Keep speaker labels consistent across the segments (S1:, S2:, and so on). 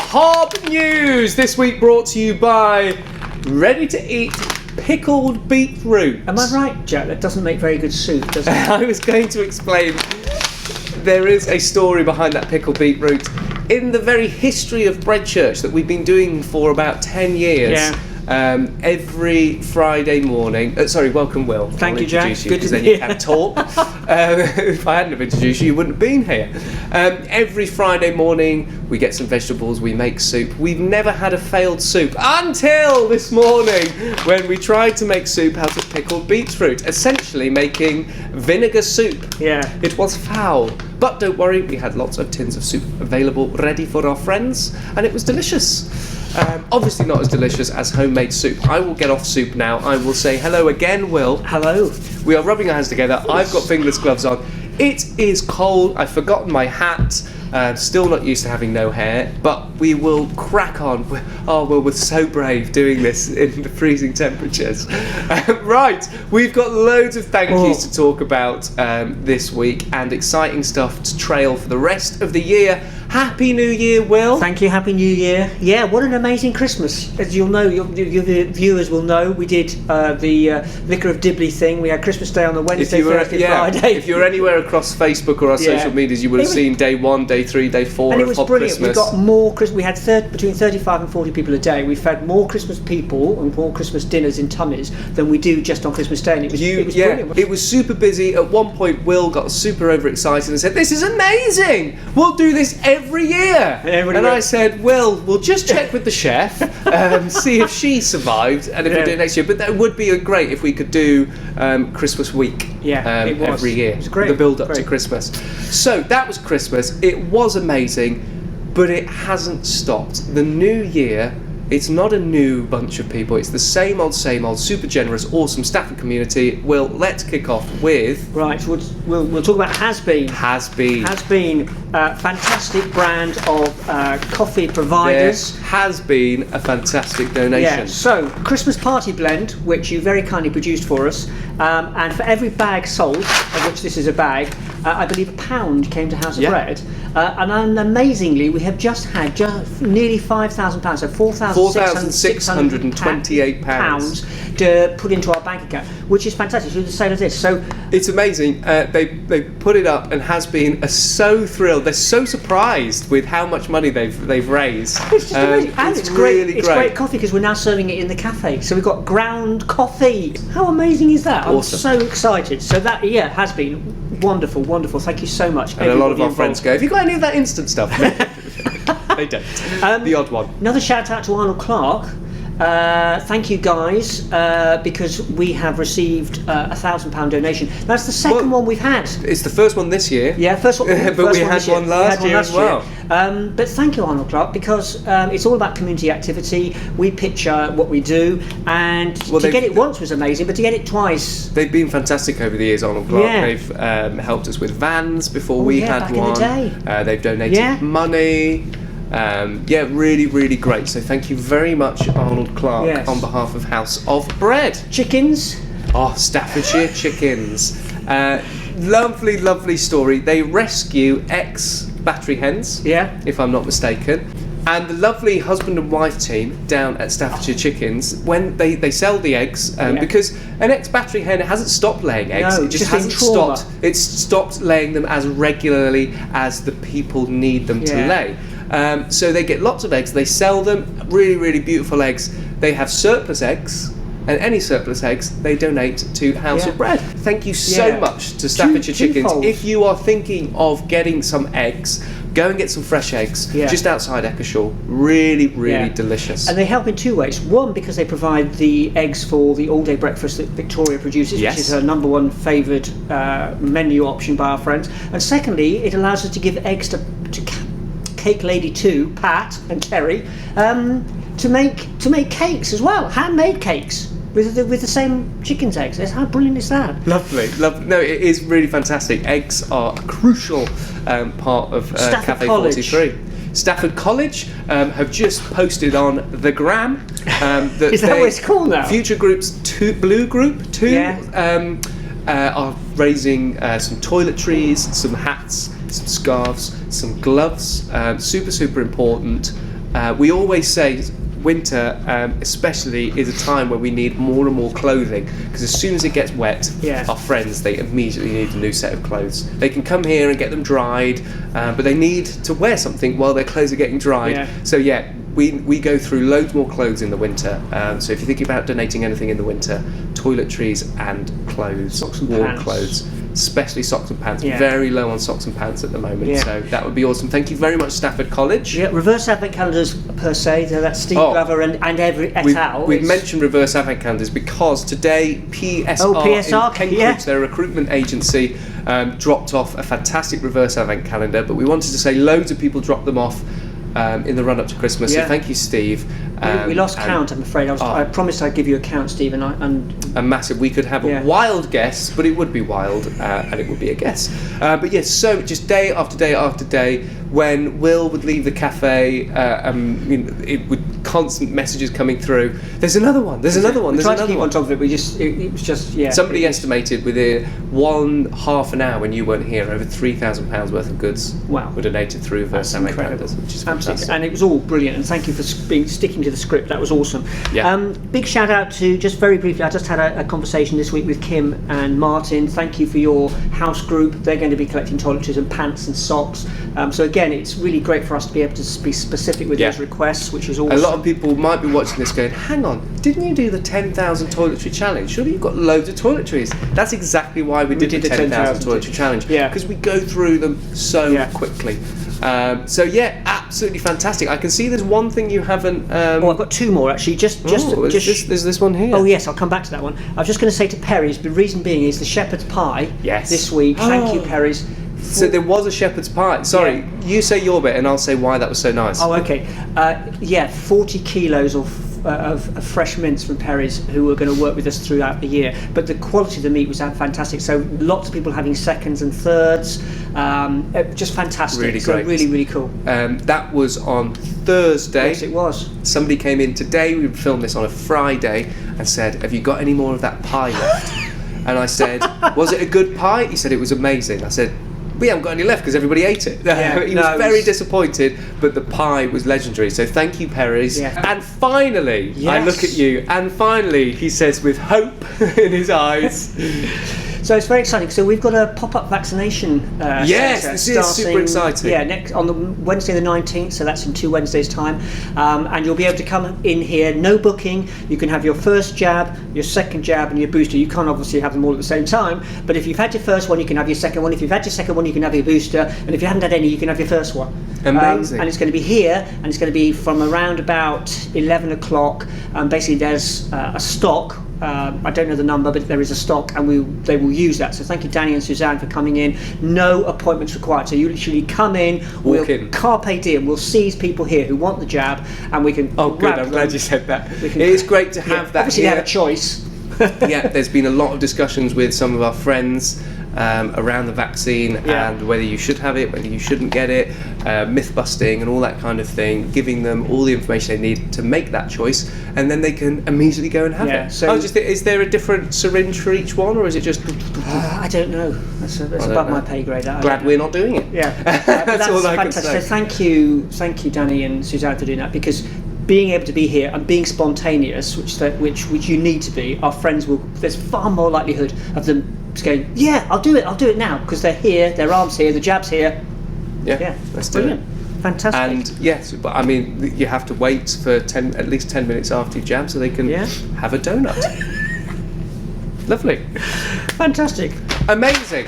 S1: HoBNews this week brought to you by ready-to-eat pickled beetroot.
S2: Am I right, Jack? That doesn't make very good soup, does it?
S1: I was going to explain. There is a story behind that pickled beetroot. In the very history of Bread Church that we've been doing for about 10 years, every Friday morning... welcome, Will.
S2: Thank you, Jack.
S1: Good to then you can talk. If I hadn't have introduced you, you wouldn't have been here. Every Friday morning, we get some vegetables, we make soup. We've never had a failed soup until this morning when we tried to make soup out of pickled beetroot, essentially making vinegar soup.
S2: Yeah.
S1: It was foul. But don't worry, we had lots of tins of soup available ready for our friends, and it was delicious. Obviously not as delicious as homemade soup. I will get off soup now. I will say hello again, Will.
S2: Hello.
S1: We are rubbing our hands together. I've got fingerless gloves on. It is cold. I've forgotten my hat. Still not used to having no hair, but we will crack on. Oh, well, we're so brave doing this in the freezing temperatures. Right, we've got loads of thank yous to talk about this week and exciting stuff to trail for the rest of the year. Happy New Year, Will.
S2: Thank you, Happy New Year. Yeah, what an amazing Christmas. As you'll know, your viewers will know, we did the Vicar of Dibley thing. We had Christmas Day on the Wednesday, Thursday, Friday.
S1: If you're anywhere across Facebook or our social medias, you would have seen day 1, day 3, day 4
S2: and
S1: of
S2: it was
S1: Hop
S2: brilliant.
S1: Christmas.
S2: We got more we had between 35 and 40 people a day. We fed more Christmas people and more Christmas dinners in tummies than we do just on Christmas Day, and it was brilliant.
S1: It was super busy. At one point, Will got super overexcited and said, "This is amazing! We'll do this every year." I said, "Well, we'll just check with the chef, see if she survived, and if we do it next year." But that would be great if we could do Christmas week every year.
S2: It was great.
S1: The build-up to Christmas. So that was Christmas. It was amazing, but it hasn't stopped. The new year, it's not a new bunch of people. It's the same old, super generous, awesome Stafford community. Well, let's kick off with...
S2: Right, so we'll talk about Has Been.
S1: Has Been.
S2: Has Been, fantastic brand of coffee providers.
S1: There has been a fantastic donation.
S2: Yeah, so Christmas Party Blend, which you very kindly produced for us, and for every bag sold, of which this is a bag, I believe £1 came to House of Bread. And amazingly, we have just had nearly £5,000, so £4,628 to put into our bank account, which is fantastic. So the sale of this, so
S1: it's amazing. They put it up, and Has Been are so thrilled. They're so surprised with how much money they've raised.
S2: It's just amazing, and it's great.
S1: Really
S2: it's great coffee because we're now serving it in the cafe. So we've got ground coffee. How amazing is that?
S1: Awesome.
S2: I'm so excited. So that Has Been wonderful. Thank you so much.
S1: And a lot of our friends go, "Have you got any of that instant stuff?" They don't. The odd one.
S2: Another shout out to Arnold Clark. Thank you guys, because we have received a £1,000 donation. That's the second one we've had.
S1: It's the first one this year.
S2: Yeah, first one.
S1: But we had one last year as well.
S2: But thank you, Arnold Clark, because it's all about community activity. We picture what we do, and to get it once was amazing, but to get it twice.
S1: They've been fantastic over the years, Arnold Clark.
S2: Yeah.
S1: They've helped us with vans before we had
S2: back
S1: one.
S2: In the day.
S1: They've donated money. Really, really great. So thank you very much, Arnold Clark, on behalf of House of Bread.
S2: Chickens.
S1: Oh, Staffordshire chickens. Lovely, lovely story. They rescue ex-battery hens, if I'm not mistaken. And the lovely husband and wife team down at Staffordshire Chickens, when they sell the eggs, because an ex-battery hen hasn't stopped laying eggs, it just hasn't stopped. It's stopped laying them as regularly as the people need them to lay. So they get lots of eggs, they sell them, really, really beautiful eggs. They have surplus eggs, and any surplus eggs they donate to House of Bread. Thank you so much to Staffordshire Chickens. If you are thinking of getting some eggs, go and get some fresh eggs just outside Eccleshall. Really, really delicious.
S2: And they help in two ways. One, because they provide the eggs for the all-day breakfast that Victoria produces, which is her number one favoured menu option by our friends. And secondly, it allows us to give eggs to Cake Lady 2, Pat and Kerry, to make cakes as well, handmade cakes with the same chicken's eggs. How brilliant is that?
S1: Lovely. No, it is really fantastic. Eggs are a crucial part of Cafe 43. Stafford College have just posted on the gram that
S2: is that what it's called now?
S1: Future Groups 2, Blue Group 2 are raising some toiletries, some hats, some scarves, some gloves, super important. We always say winter especially is a time where we need more and more clothing, because as soon as it gets wet, our friends, they immediately need a new set of clothes. They can come here and get them dried, but they need to wear something while their clothes are getting dried. So we go through loads more clothes in the winter. So if you're thinking about donating anything in the winter, toiletries and clothes,
S2: socks and
S1: warm
S2: pants.
S1: clothes, especially socks and pants. Very low on socks and pants at the moment, so that would be awesome. Thank you very much, Stafford College.
S2: Reverse advent calendars per se, that's Steve Glover and every et al.
S1: We've mentioned reverse advent calendars because today PSR in Cambridge, their recruitment agency, dropped off a fantastic reverse advent calendar, but we wanted to say loads of people dropped them off in the run-up to Christmas, so thank you, Steve.
S2: We lost count, I'm afraid. I promised I'd give you a count, Steve, and
S1: massive. We could have a wild guess, but it would be wild, and it would be a guess. But yes, so just day after day after day, when Will would leave the cafe, it would constant messages coming through. There's another one. There's another one.
S2: We tried to keep on top of it. It was just
S1: Somebody estimated within half an hour when you weren't here, over £3,000 worth of goods were donated through reverse advent calendars, which is fantastic.
S2: And it was all brilliant. And thank you for sticking to the script. That was awesome.
S1: Yeah.
S2: Big shout out to, just very briefly, I just had a conversation this week with Kim and Martin. Thank you for your house group. They're going to be collecting toiletries and pants and socks. So again, it's really great for us to be able to be specific with those requests, which is awesome.
S1: A lot of people might be watching this going, hang on, didn't you do the 10,000 toiletry challenge? Surely you've got loads of toiletries. That's exactly why we did the 10,000 toiletry challenge. Because we go through them so quickly. Absolutely fantastic. I can see there's one thing you haven't.
S2: I've got two more actually. There's
S1: this one here.
S2: Oh yes, I'll come back to that one. I was just going to say to Perry's. The reason being is the shepherd's pie.
S1: Yes.
S2: This week. Thank you, Perry's.
S1: So there was a shepherd's pie. Sorry, you say your bit, and I'll say why that was so nice.
S2: Oh, okay. 40 kilos of fresh mince from Perry's, who were going to work with us throughout the year. But the quality of the meat was fantastic. So lots of people having seconds and thirds. Just fantastic.
S1: Really great.
S2: So really, really cool.
S1: That was on Thursday.
S2: Yes, it was.
S1: Somebody came in today. We filmed this on a Friday and said, "Have you got any more of that pie left?" And I said, "Was it a good pie?" He said, "It was amazing." I said, "We haven't got any left because everybody ate it." He was very disappointed, but the pie was legendary. So thank you, Perry's. And finally, I look at you, and finally, he says with hope in his eyes.
S2: So it's very exciting. So we've got a pop-up vaccination centre
S1: this is super exciting.
S2: Next on the Wednesday the 19th, so that's in 2 Wednesdays' time. And you'll be able to come in here, no booking. You can have your first jab, your second jab, and your booster. You can't obviously have them all at the same time, but if you've had your first one, you can have your second one. If you've had your second one, you can have your booster. And if you haven't had any, you can have your first one.
S1: Amazing.
S2: And it's going to be here, and it's going to be from around about 11 o'clock. Basically, there's a stock. I don't know the number, but there is a stock, and they will use that. So thank you, Danny and Suzanne, for coming in. No appointments required. So you literally come in,
S1: walk in.
S2: Carpe diem. We'll seize people here who want the jab, and we can.
S1: Oh, good. I'm glad you said that. It is great to have that.
S2: Obviously,
S1: here.
S2: They have a choice.
S1: There's been a lot of discussions with some of our friends around the vaccine and whether you should have it, whether you shouldn't get it, myth busting and all that kind of thing, giving them all the information they need to make that choice, and then they can immediately go and have it.
S2: So
S1: is there a different syringe for each one, or is it just?
S2: I don't know. That's above my pay grade.
S1: Glad we're not doing it. That's all I can say.
S2: So thank you, Danny and Suzanne, for doing that, because being able to be here and being spontaneous, which you need to be, our friends will. There's far more likelihood of them going, I'll do it now, because they're here, their arm's here, the jab's here.
S1: Let's do it.
S2: Fantastic.
S1: And yes, but I mean, you have to wait for at least 10 minutes after you jab so they can have a donut. Lovely.
S2: Fantastic.
S1: Amazing.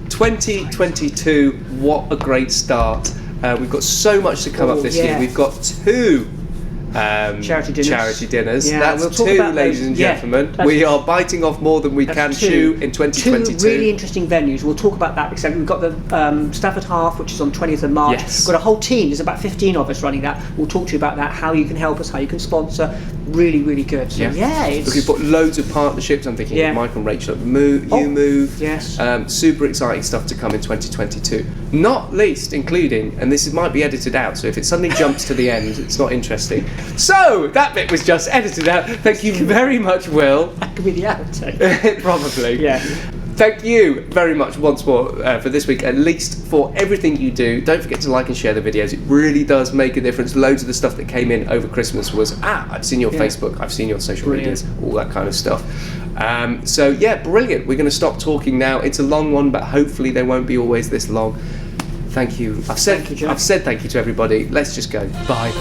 S1: 2022, what a great start. We've got so much to come up this year. We've got 2 charity dinners. That's 2, ladies and gentlemen. We are biting off more than we can chew in 2022.
S2: 2 really interesting venues. We'll talk about that, because we've got the Stafford Half, which is on 20th of March. We've got a whole team. There's about 15 of us running that. We'll talk to you about that, how you can help us, how you can sponsor. Really, really good. So,
S1: Look, we've got loads of partnerships. I'm thinking of Mike and Rachel at Move.
S2: Yes.
S1: Super exciting stuff to come in 2022. Not least including, and this might be edited out, so if it suddenly jumps to the end, it's not interesting. So that bit was just edited out. Thank you very much, Will.
S2: That could be the outtake.
S1: Probably. Thank you very much once more for this week, at least for everything you do. Don't forget to like and share the videos. It really does make a difference. Loads of the stuff that came in over Christmas was, I've seen your Facebook, I've seen your social medias, all that kind of stuff. So yeah, brilliant. We're going to stop talking now. It's a long one, but hopefully they won't be always this long. Thank you. I've said thank you to everybody. Let's just go. Bye.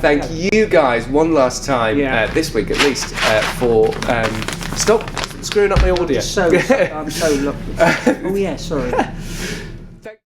S1: Thank you guys one last time, this week at least, for stop screwing up my audio.
S2: I'm so lucky. Oh yeah, sorry.